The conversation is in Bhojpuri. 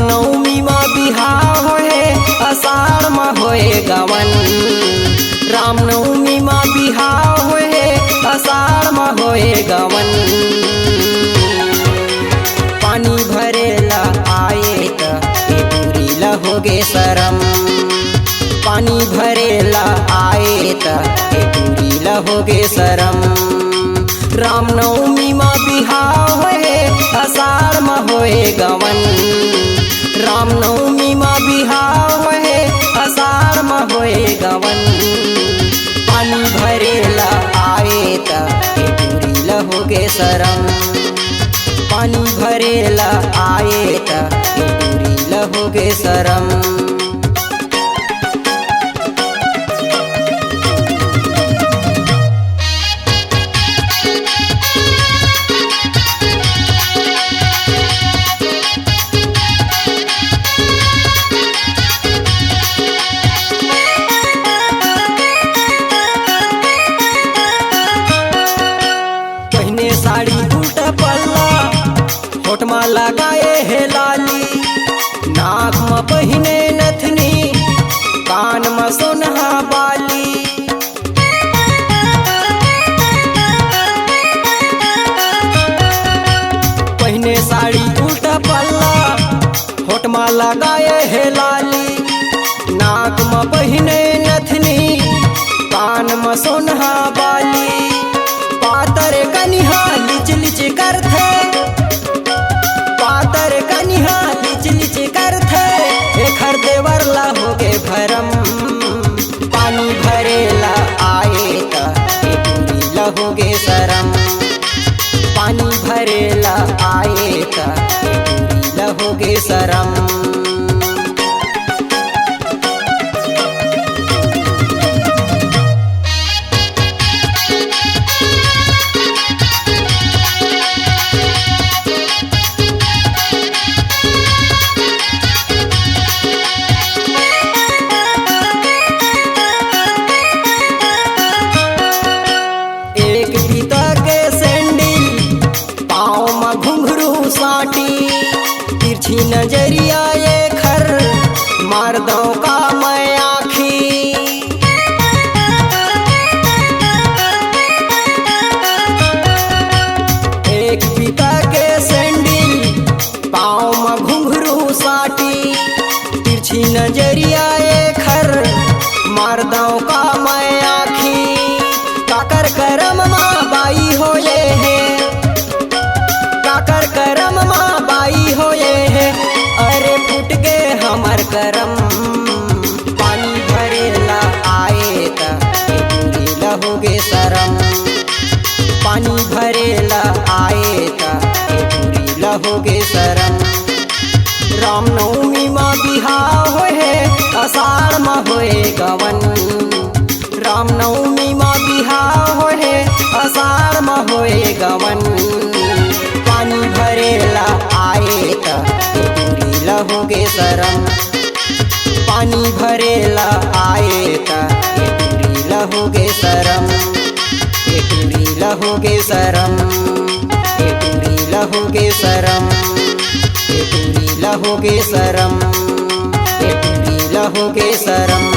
रामनवमी मा बिहाव होए आषाढ़ मा होए गवन। रामनवमी मा बिहाव होए आषाढ़ मा होए गवन। पानी भरेला आए त ए पूरी लहोगे शरम। पानी भरेला आए त ए पूरी लहोगे शरम। रामनवमी मा बिहाव होए आषाढ़ मा होए गवन। रामनवमी मा बिहाव होए आषाढ़ मा होए गवन। पानी भरेला आए त ए पूरी लहोगे शरम। पानी भरेला आए त ए पूरी लहोगे शरम। साड़ी उल्टा पल्ला होठ मा लगाए है लाली। नाक में पहिने नथनी कान में सोनहा बाली। पहिने साड़ी उल्टा पल्ला होठ मा लगाए है लाली। नाक में पहिने नथनी कान में सोनहा बाली। पातर कनिहा लिच लिच करथे। पातर कनिहा लिच लिच करथे। एखर देवर ला होगे भरम। पानी भरेला आए त ए पूरी लहोगे शरम। पानी भरेला आए त ए पूरी लहोगे शरम। तिरछी नजरिया ये खर मार दो का मैं आँखी। एक पिता के सैंडल पाँव में घुंघरू साटी। तिरछी नजरिया ये खर मार दो का मैं आँखी। काकर करम माँ बाई हो ये है। काकर करम माँ बाई होए है। अरे फुट गे हमर करम। पानी भरेला आए त ए पूरी लहोगे शरम। पानी भरेला आए त ए पूरी लहोगे शरम। रामनवमी मा बिहाव होए आषाढ़ मा होए गवन। रामनवमी मा बिहाव होए आषाढ़ मा होए गवन। पानी भरेला आए त ए पूरी लहोगे शरम। पानी भरेला आए त ए पूरी लहोगे शरम। ए पूरी लहोगे शरम। ए पूरी लहोगे शरम। ए पूरी लहोगे शरम। ए पूरी लहोगे शरम।